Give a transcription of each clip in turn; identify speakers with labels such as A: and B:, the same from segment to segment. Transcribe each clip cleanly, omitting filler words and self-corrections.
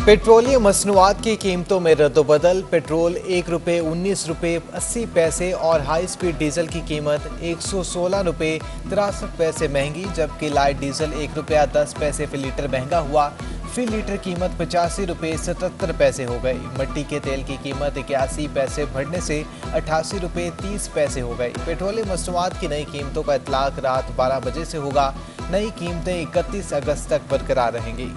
A: Petroleum मसनूआत की कीमतों में रद्दोबदल। पेट्रोल 1 रुपये 19 रुपये 80 पैसे और हाई स्पीड डीजल की कीमत 116 रुपये 63 पैसे महंगी, जबकि लाइट डीजल 1 रुपया 10 पैसे फी लीटर महंगा हुआ। फी लीटर कीमत 85 रुपये 77 पैसे हो गई। मिट्टी के तेल की कीमत 81 पैसे बढ़ने से 88 रुपये 30 पैसे हो गई। पेट्रोलियम मसनूआत की नई कीमतों का इतलाक रात 12 बजे से होगा। नई कीमतें 31 अगस्त तक बरकरार रहेंगी।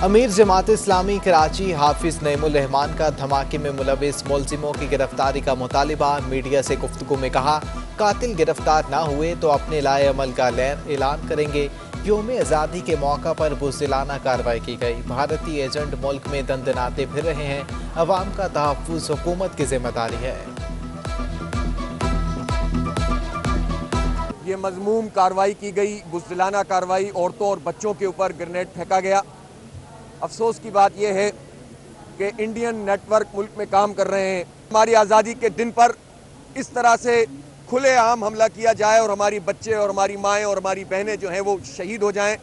A: अमीर जमात इस्लामी कराची हाफिज नईमुल रहमान का धमाके में मुलविस मुलजिमों की गिरफ्तारी का मुतालिबा। मीडिया से गुफ्तगू में कहा, कातिल गिरफ्तार ना हुए तो अपने लाए अमल का ऐलान करेंगे। यौम आज़ादी के मौका पर बुज़दिलाना कार्रवाई की गई। भारतीय एजेंट मुल्क में दंदनाते फिर रहे हैं। अवाम का तहफ़्फ़ुज़ हुकूमत की जिम्मेदारी है।
B: ये मज़मूम कार्रवाई की गई, बुज़दिलाना कार्रवाई। औरतों और बच्चों के ऊपर ग्रेनेड फेंका गया। अफसोस की बात यह है कि इंडियन नेटवर्क मुल्क में काम कर रहे हैं। हमारी आज़ादी के दिन पर इस तरह से खुलेआम हमला किया जाए और हमारी बच्चे और हमारी माएँ और हमारी बहनें जो हैं वो शहीद हो जाएं।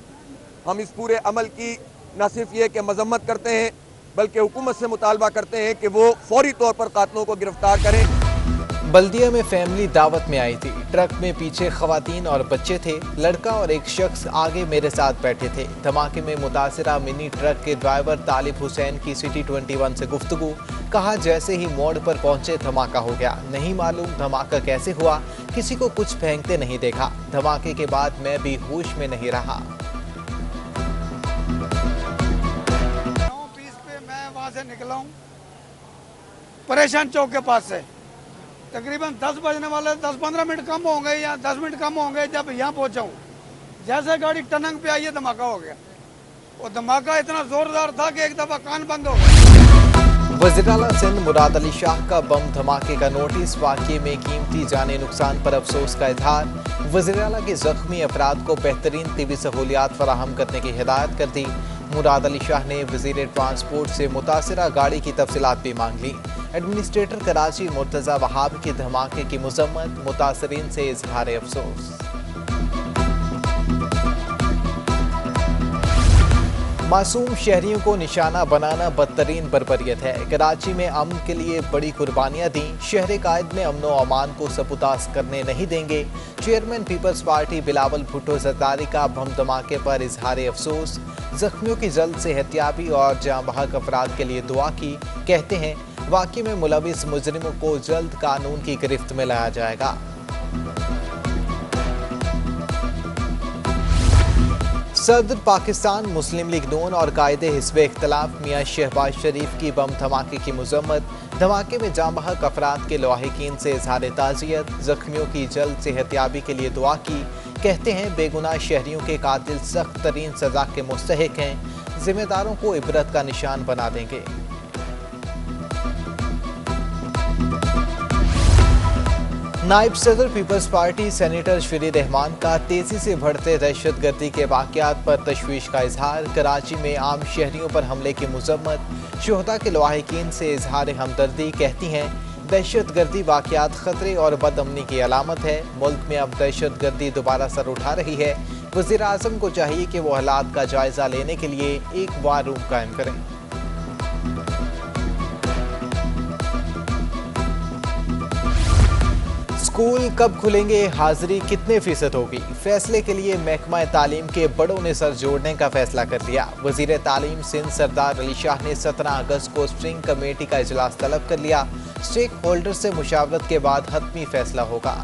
B: हम इस पूरे अमल की न सिर्फ ये कि मजम्मत करते हैं, बल्कि हुकूमत से मुतालबा करते हैं कि वो फौरी तौर पर कातिलों को गिरफ्तार करें।
A: बल्दिया में फैमिली दावत में आई थी। ट्रक में पीछे खवातीन और बच्चे थे। लड़का और एक शख्स आगे मेरे साथ बैठे थे। धमाके में मुतासिरा मिनी ट्रक के ड्राइवर तालिब हुसैन की सिटी 21 से गुफ्तगू। कहा, जैसे ही मोड़ पर पहुंचे धमाका हो गया। नहीं मालूम धमाका कैसे हुआ, किसी को कुछ फेंकते नहीं देखा। धमाके के बाद मैं भी होश में नहीं रहा।
C: 9:20 पे मैं वहाँ से निकला हूँ, परेशान चौक के पास से। तकरीबन 10 बजने वाले, 10-15 मिनट कम होंगे या 10 मिनट कम होंगे जब यहाँ पहुँचा हूँ। जैसे गाड़ी टनंग पे आई है, धमाका हो गया। और धमाका इतना जोरदार था कि एक दफा कान बंद हो गया।
A: वज़ीर-ए-आला सिंध मुराद अली शाह का बम धमाके का नोटिस। वाक़ये में कीमती जाने नुकसान पर अफसोस का इजहार। वज़ीर-ए-आला के जख्मी अफराद को बेहतरीन तिबी सहूलियात फराहम करने की हिदायत कर दी। मुराद अली शाह ने वज़ीर ट्रांसपोर्ट से मुतासिरा गाड़ी की तफसीलात भी मांग ली। एडमिनिस्ट्रेटर कराची मुर्तज़ा वहाब के धमाके की मज़म्मत। मुतासरीन से इजहार अफसोस। मासूम शहरियों को निशाना बनाना बदतरीन बर्बरियत है। कराची में अमन के लिए बड़ी कुर्बानियां दी। शहर कायद में अमन व अमान को सबुतास करने नहीं देंगे। Chairman people's party Bilawal Bhutto Zardari का बम धमाके पर इजहार अफसोस। जख्मियों की जल्द सेहतियाबी और जाँ बहक अफराद के लिए दुआ की। कहते हैं, वाक़ये में मुलविस मुजरिमों को जल्द कानून की गिरफ्त में लाया जाएगा। सदर पाकिस्तान मुस्लिम लीग नून और कायदे हिस्बे इख्तलाफ मियाँ शहबाज शरीफ की बम धमाके की मज़म्मत। धमाके में जाँ बहक अफराद के लवाहिकीन से इजहार ताज़ियत। जख्मियों की जल्द सेहतियाबी के लिए दुआ की। कहते हैं, बेगुनाह शहरियों के कातिल सख्त तरीन सज़ा के मुस्तहिक हैं। जिम्मेदारों को इबरत का निशान बना देंगे। नायब सदर people's party senator Shafi Rehman का तेजी से बढ़ते दहशतगर्दी के वाक़यात पर तशवीश का इजहार। कराची में आम शहरियों पर हमले की मज़म्मत। शुहदा के लवाहिकीन से इजहार हमदर्दी। कहती हैं, दहशतगर्दी वाक़यात ख़तरे और बदअमनी की अलामत है। मुल्क में अब दहशतगर्दी दोबारा सर उठा रही है। वज़ीर आज़म को चाहिए कि वो हालात का जायज़ा लेने के लिए एक वार रूम कायम करें। स्कूल कब खुलेंगे, हाजिरी कितने फीसद होगी, फैसले के लिए महकमा तालीम के बड़ों ने सर जोड़ने का फैसला कर लिया। वजीर तालीम सिंध सरदार अली शाह ने 17 अगस्त को स्ट्रिंग कमेटी का इजलास तलब कर लिया। स्टेक होल्डर से मुशावरत के बाद हतमी फैसला होगा।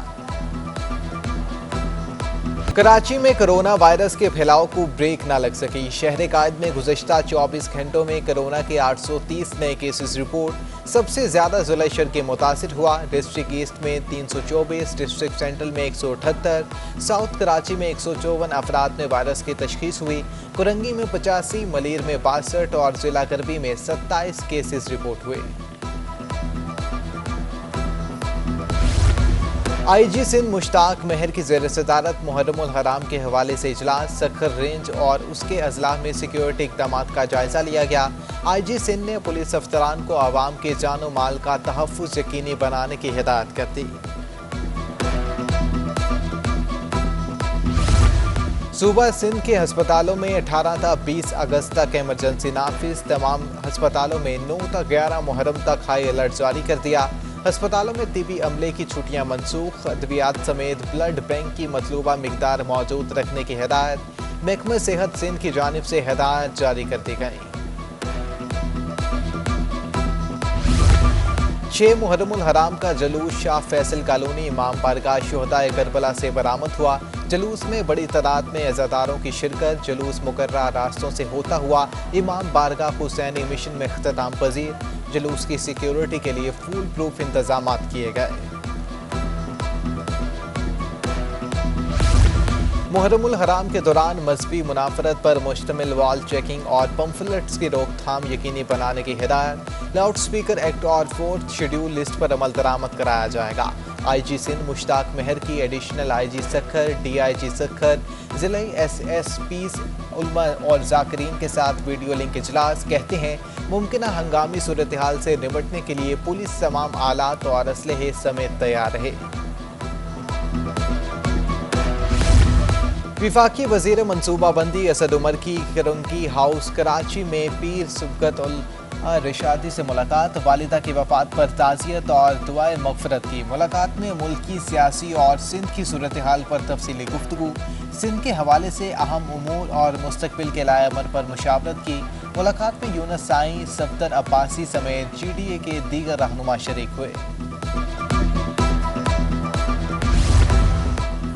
A: कराची में कोरोना वायरस के फैलाव को ब्रेक न लग सकी। शहर कायद में गुज़श्ता 24 घंटों में कोरोना के 830 नए केसेस रिपोर्ट। सबसे ज्यादा ज़िला शर के मुतासिर हुआ। डिस्ट्रिक्ट ईस्ट में 324, डिस्ट्रिक्ट सेंट्रल में 178, साउथ कराची में 154 अफराद में वायरस की तशखीस हुई। कुरंगी में 85, मलीर में 62 और जिला करबी में 27 केसेस रिपोर्ट हुए। IG सिंध मुश्ताक महर की ज़ेर सदारत मुहर्रमुल हराम के हवाले से इजलास। सखर रेंज और उसके अजला में सिक्योरिटी इक़दाम का जायजा लिया गया। IG सिंध ने पुलिस अफसरान को आवाम के जानो माल का तहफ़्फ़ुज़ यकीनी बनाने की हिदायत कर दी। सूबा सिंध के अस्पतालों में 18 था 20 अगस्त तक इमरजेंसी नाफिज। तमाम अस्पतालों में 9 था 11 मुहर्रम तक हाई अलर्ट जारी कर दिया। अस्पतालों में तिबी अमले की छुट्टियां मनसूख। अद्वियात समेत ब्लड बैंक की मतलूबा मिकदार मौजूद रखने की हिदायत। महकमा सेहत सिंध की जानिब से हिदायत जारी कर दी गई। 6 मुहर्रमुल हराम का जुलूस शाह फैसल कॉलोनी इमाम बारगाह शुहदाए करबला से बरामद हुआ। जुलूस में बड़ी तादाद में अज़ादारों की शिरकत। जुलूस मुकर्ररा रास्तों से होता हुआ इमाम बारगाह हुसैनी मिशन में इख्तिताम पजीर। जुलूस की सिक्योरिटी के लिए फुल प्रूफ इंतजाम किए गए। मुहर्रमुल हराम के दौरान मजहबी मुनाफरत पर मुश्तमिल वॉल चेकिंग और पम्फलेट्स की रोकथाम यकीनी बनाने की हिदायत। लाउड स्पीकर एक्ट और 4th शेड्यूल लिस्ट पर अमल दरामद कराया जाएगा। IG सिंध मुश्ताक मेहर की additional IG Sukkur, DIG Sukkur, जिले SSPs उलमा और जाकिरीन के साथ वीडियो लिंक इजलास। कहते हैं मुमकिन हंगामी सूरत हाल से निपटने के लिए पुलिस तमाम आलात और असलहे समेत तैयार रहे। विफाकी वजीर मनसूबाबंदी असद उमर की करंगी हाउस कराची में पीर सुबकत उल रिशादी से मुलाकात। वालिदा की वफात पर ताज़ियत और दुआए मगफरत की। मुलाकात में मुल्की सियासी और सिंध की सूरत हाल पर तफसीली गुफ्तगू। सिंध के हवाले से अहम उमूर और मुस्तकबिल के लाए अमर पर मुशावरत की। मुलाकात में यूनुस साई, सफ्दर अब्बासी समेत GDA के दीगर रहनुमा शरीक हुए।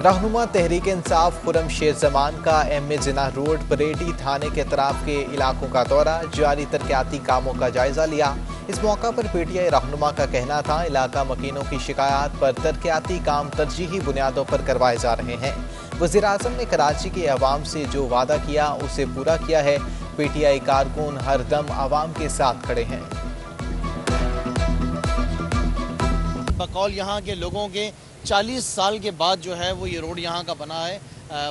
A: रहनुमा तहरीक इंसाफ खुरम शेर जमान का MA जिना रोड बरेडी थाने के तरफ के इलाकों का दौरा। जारी तरक्याती कामों का जायजा लिया। इस मौका पर PTI रहनुमा का कहना था इलाका मकीनों की शिकायत पर तरक्याती काम तरजीही बुनियादों पर करवाए जा रहे हैं। वज़ीर आज़म ने कराची के अवाम से जो वादा किया उसे पूरा किया है। PTI कारकुन हर दम अवाम के साथ खड़े हैं।
D: बकौल यहाँ के लोगों के 40 साल के बाद जो है वो ये रोड यहाँ का बना है।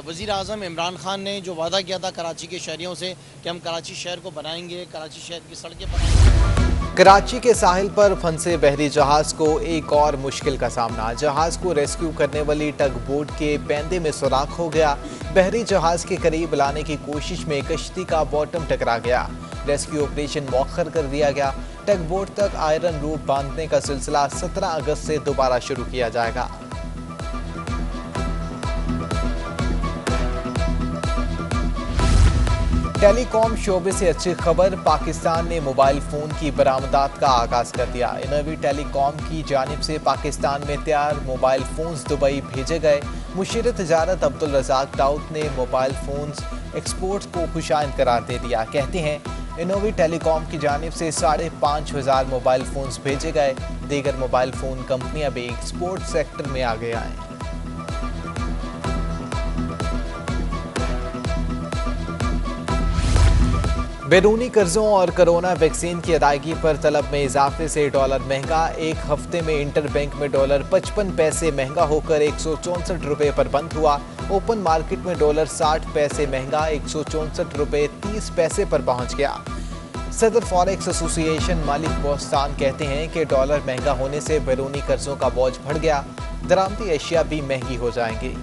D: वज़ीर आज़म इमरान खान ने जो वादा किया था कराची के शहरियों से कि हम कराची शहर को बनाएंगे, कराची शहर की सड़कें बनाएंगे।
A: कराची के साहिल पर फंसे बहरी जहाज को एक और मुश्किल का सामना। जहाज को रेस्क्यू करने वाली टग बोट के पैंदे में सुराख हो गया। बहरी जहाज के करीब लाने की कोशिश में कश्ती का बॉटम टकरा गया। रेस्क्यू ऑपरेशन मौखर कर दिया गया। टग बोट तक आयरन रूप बांधने का सिलसिला 17 अगस्त से दोबारा शुरू किया जाएगा। टेलीकॉम शोबे से अच्छी खबर। पाकिस्तान ने मोबाइल फ़ोन की बरामदात का आगाज़ कर दिया। इनोवी टेलीकॉम की जानिब से पाकिस्तान में तैयार मोबाइल फ़ोन्स दुबई भेजे गए। मुशीर तजारत अब्दुल रज़ाक दाऊद ने मोबाइल फ़ोन्स एक्सपोर्ट को खुशाइन करार दे दिया। कहते हैं इनोवी टेलीकॉम की जानिब से 5,500 मोबाइल फ़ोन्स भेजे गए। दीगर मोबाइल फ़ोन कंपनियां भी एक्सपोर्ट सेक्टर में आगे आएँ। बैरूनी कर्जों और कोरोना वैक्सीन की अदायगी पर तलब में इजाफे से डॉलर महंगा। एक हफ्ते में इंटर बैंक में डॉलर 55 पैसे महंगा होकर 164 रुपये पर बंद हुआ। ओपन मार्केट में डॉलर 60 पैसे महंगा 164 रुपये 30 पैसे पर पहुंच गया। सदर फॉरेक्स एसोसिएशन मालिक बोस्तान कहते हैं कि डॉलर महंगा होने से बैरूनी कर्जों का बोझ बढ़ गया। दरामदी अशिया भी महंगी हो जाएंगी।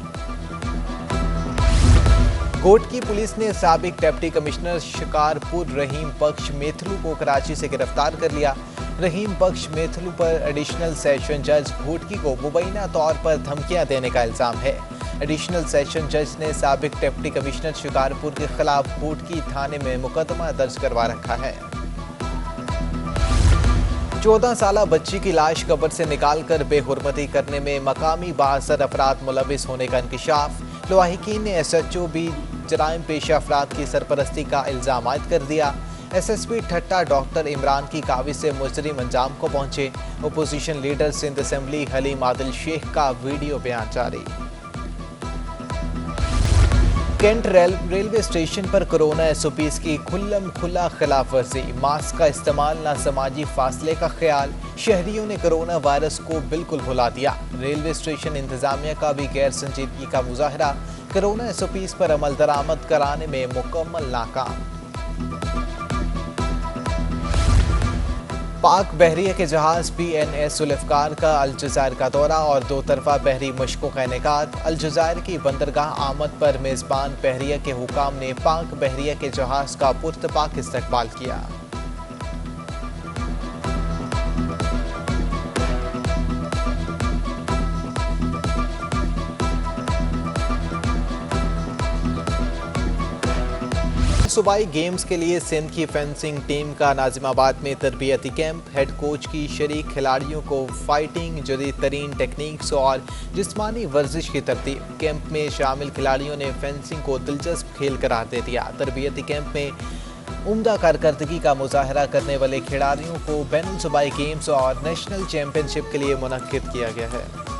A: कोट की पुलिस ने साबिक डिप्टी कमिश्नर शिकारपुर रहीम बख्श मेथलू को कराची से गिरफ्तार कर लिया। रहीम बख्श मेथलू पर एडिशनल सेशन जज घोटकी को मुबैना तौर पर धमकियां देने का इल्जाम है। एडिशनल सेशन जज ने साबिक डिप्टी कमिश्नर शिकारपुर के खिलाफ घोटकी थाने में मुकदमा दर्ज करवा रखा है। 14 साला बच्ची की लाश कब्र से निकालकर बेहुरमती करने में मकामी बाअसर अफराद मुलविस होने का इंकशाफ। लवाहिकीन ने SHO भी जराइम पेशा अफराद की सरपरस्ती का इल्ज़ाम आयद कर दिया। SSP ठट्टा डॉक्टर इमरान की काविश से मुजरिम अंजाम को पहुंचे। Opposition leader Sindh assembly Haleem Adil Sheikh का वीडियो बयान जारी। कैंट रेलवे स्टेशन पर कोरोना SOPs की खुल्लम खुला खिलाफ वर्जी। मास्क का इस्तेमाल, ना समाजी फासले का ख्याल। शहरियों ने कोरोना वायरस को बिल्कुल भुला दिया। रेलवे स्टेशन इंतजामिया का भी गैर संजीदगी का मुजाहरा। कोरोना SOPs पर अमल दरामद कराने में मुकम्मल नाकाम। पाक बहरिया के जहाज PNS जुल्फ़िकार का अलजज़ायर का दौरा और दो तरफा बहरी मशकों का इनेकाद। अलजज़ायर की बंदरगाह आमद पर मेज़बान बहरिया के हुकाम ने पाक बहरिया के जहाज का पुरतपाक इस्तकबाल किया। सूबाई गेम्स के लिए सिंध की फेंसिंग टीम का नाजिमाबाद में तरबियती कैंप। हेड कोच की शरीक खिलाड़ियों को फाइटिंग, जदीद तरीन टेक्निक्स और जिस्मानी वर्जिश की तरतीब। कैंप में शामिल खिलाड़ियों ने फेंसिंग को दिलचस्प खेल करार दे दिया। तरबियती कैंप में उम्दा कारकर्दगी का मुजाहरा करने वाले खिलाड़ियों को बैनुल सूबाई गेम्स और नेशनल चैंपियनशिप के लिए मुनक्किद किया गया है।